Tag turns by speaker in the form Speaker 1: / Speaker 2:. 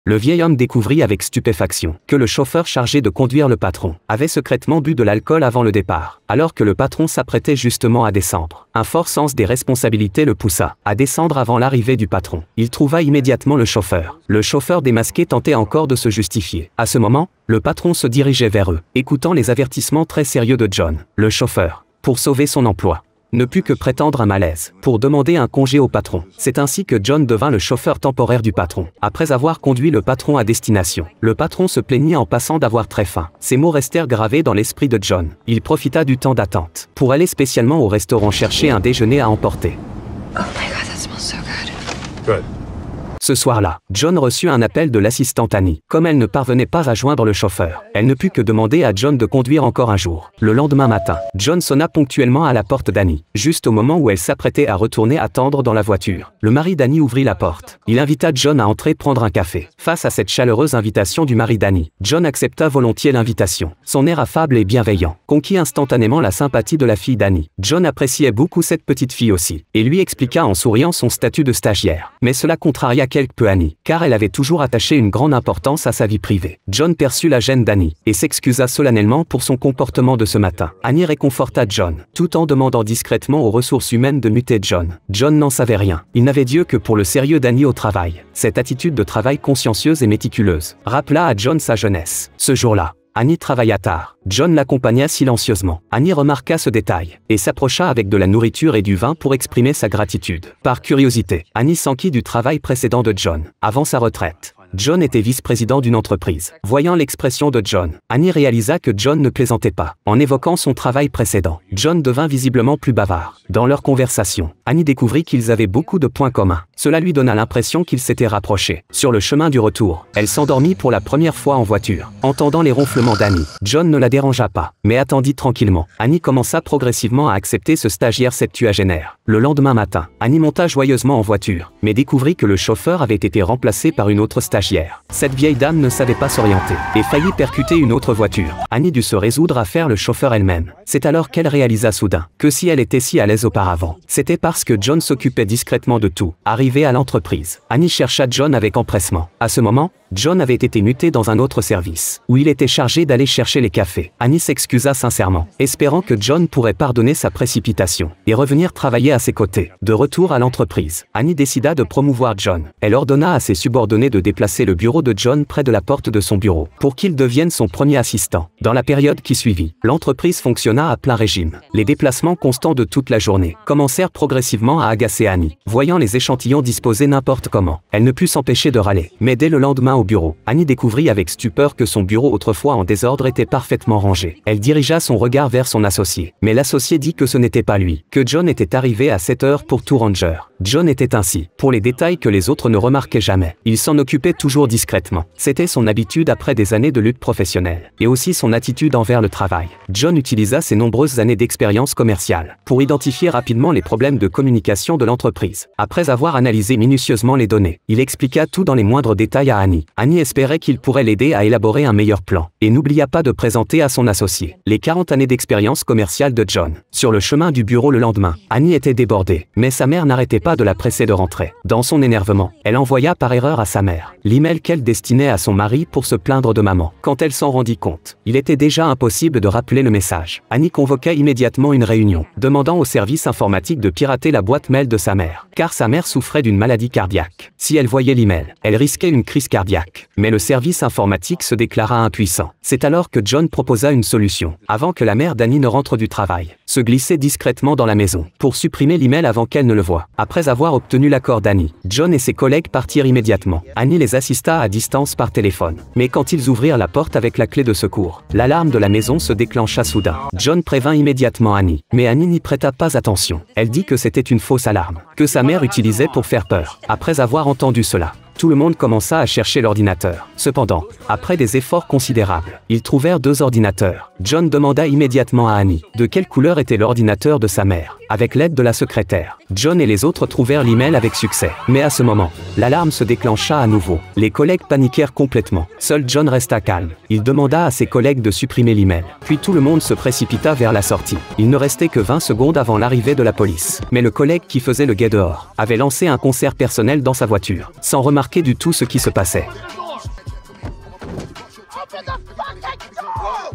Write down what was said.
Speaker 1: Le vieil homme découvrit avec stupéfaction que le chauffeur chargé de conduire le patron avait secrètement bu de l'alcool avant le départ, alors que le patron s'apprêtait justement à descendre. Un fort sens des responsabilités le poussa à descendre avant l'arrivée du patron. Il trouva immédiatement le chauffeur. Le chauffeur démasqué tentait encore de se justifier. À ce moment, le patron se dirigeait vers eux, écoutant les avertissements très sérieux de John. Le chauffeur, pour sauver son emploi, ne put que prétendre un malaise pour demander un congé au patron. C'est ainsi que John devint le chauffeur temporaire du patron. Après avoir conduit le patron à destination, le patron se plaignit en passant d'avoir très faim. Ces mots restèrent gravés dans l'esprit de John. Il profita du temps d'attente pour aller spécialement au restaurant chercher un déjeuner à emporter.
Speaker 2: Oh my god, that smells so good.
Speaker 3: Good.
Speaker 1: Ce soir-là, John reçut un appel de l'assistante Annie. Comme elle ne parvenait pas à joindre le chauffeur, elle ne put que demander à John de conduire encore un jour. Le lendemain matin, John sonna ponctuellement à la porte d'Annie, juste au moment où elle s'apprêtait à retourner attendre dans la voiture. Le mari d'Annie ouvrit la porte. Il invita John à entrer prendre un café. Face à cette chaleureuse invitation du mari d'Annie, John accepta volontiers l'invitation. Son air affable et bienveillant conquit instantanément la sympathie de la fille d'Annie. John appréciait beaucoup cette petite fille aussi, et lui expliqua en souriant son statut de stagiaire. Mais cela contraria quelque peu Annie, car elle avait toujours attaché une grande importance à sa vie privée. John perçut la gêne d'Annie, et s'excusa solennellement pour son comportement de ce matin. Annie réconforta John, tout en demandant discrètement aux ressources humaines de muter John. John n'en savait rien. Il n'avait d'yeux que pour le sérieux d'Annie au travail. Cette attitude de travail consciencieuse et méticuleuse rappela à John sa jeunesse. Ce jour-là, Annie travailla tard. John l'accompagna silencieusement. Annie remarqua ce détail et s'approcha avec de la nourriture et du vin pour exprimer sa gratitude. Par curiosité, Annie s'enquit du travail précédent de John. Avant sa retraite, John était vice-président d'une entreprise. Voyant l'expression de John, Annie réalisa que John ne plaisantait pas. En évoquant son travail précédent, John devint visiblement plus bavard. Dans leur conversation, Annie découvrit qu'ils avaient beaucoup de points communs. Cela lui donna l'impression qu'ils s'étaient rapprochés. Sur le chemin du retour, elle s'endormit pour la première fois en voiture. Entendant les ronflements d'Annie, John ne la dérangea pas, mais attendit tranquillement. Annie commença progressivement à accepter ce stagiaire septuagénaire. Le lendemain matin, Annie monta joyeusement en voiture, mais découvrit que le chauffeur avait été remplacé par une autre stagiaire. Cette vieille dame ne savait pas s'orienter et faillit percuter une autre voiture. Annie dut se résoudre à faire le chauffeur elle-même. C'est alors qu'elle réalisa soudain que si elle était si à l'aise auparavant, c'était parce que John s'occupait discrètement de tout. Arrivé à l'entreprise, Annie chercha John avec empressement. À ce moment, John avait été muté dans un autre service, où il était chargé d'aller chercher les cafés. Annie s'excusa sincèrement, espérant que John pourrait pardonner sa précipitation et revenir travailler à ses côtés. De retour à l'entreprise, Annie décida de promouvoir John. Elle ordonna à ses subordonnés de déplacer le bureau de John près de la porte de son bureau, pour qu'il devienne son premier assistant. Dans la période qui suivit, l'entreprise fonctionna à plein régime. Les déplacements constants de toute la journée commencèrent progressivement à agacer Annie. Voyant les échantillons disposés n'importe comment, elle ne put s'empêcher de râler. Mais dès le lendemain au bureau, Annie découvrit avec stupeur que son bureau autrefois en désordre était parfaitement rangé. Elle dirigea son regard vers son associé, mais l'associé dit que ce n'était pas lui, que John était arrivé à 7 heures pour tout ranger. John était ainsi, pour les détails que les autres ne remarquaient jamais. Il s'en occupait toujours discrètement. C'était son habitude après des années de lutte professionnelle, et aussi son attitude envers le travail. John utilisa ses nombreuses années d'expérience commerciale pour identifier rapidement les problèmes de communication de l'entreprise. Après avoir analysé minutieusement les données, il expliqua tout dans les moindres détails à Annie. Annie espérait qu'il pourrait l'aider à élaborer un meilleur plan, et n'oublia pas de présenter à son associé les 40 années d'expérience commerciale de John. Sur le chemin du bureau le lendemain, Annie était débordée, mais sa mère n'arrêtait pas de la presser de rentrer. Dans son énervement, elle envoya par erreur à sa mère l'email qu'elle destinait à son mari pour se plaindre de maman. Quand elle s'en rendit compte, il était déjà impossible de rappeler le message. Annie convoqua immédiatement une réunion, demandant au service informatique de pirater la boîte mail de sa mère, car sa mère souffrait d'une maladie cardiaque. Si elle voyait l'email, elle risquait une crise cardiaque. Mais le service informatique se déclara impuissant. C'est alors que John proposa une solution. Avant que la mère d'Annie ne rentre du travail, se glisser discrètement dans la maison pour supprimer l'email avant qu'elle ne le voie. Après avoir obtenu l'accord d'Annie, John et ses collègues partirent immédiatement. Annie les assista à distance par téléphone. Mais quand ils ouvrirent la porte avec la clé de secours, l'alarme de la maison se déclencha soudain. John prévint immédiatement Annie, mais Annie n'y prêta pas attention. Elle dit que c'était une fausse alarme, que sa mère utilisait pour faire peur. Après avoir entendu cela, tout le monde commença à chercher l'ordinateur. Cependant, après des efforts considérables, ils trouvèrent 2 ordinateurs. John demanda immédiatement à Annie de quelle couleur était l'ordinateur de sa mère. Avec l'aide de la secrétaire, John et les autres trouvèrent l'email avec succès. Mais à ce moment, l'alarme se déclencha à nouveau. Les collègues paniquèrent complètement. Seul John resta calme. Il demanda à ses collègues de supprimer l'email. Puis tout le monde se précipita vers la sortie. Il ne restait que 20 secondes avant l'arrivée de la police. Mais le collègue qui faisait le guet dehors avait lancé un concert personnel dans sa voiture, sans remarquer du tout ce qui se passait.
Speaker 3: Open the fucking door!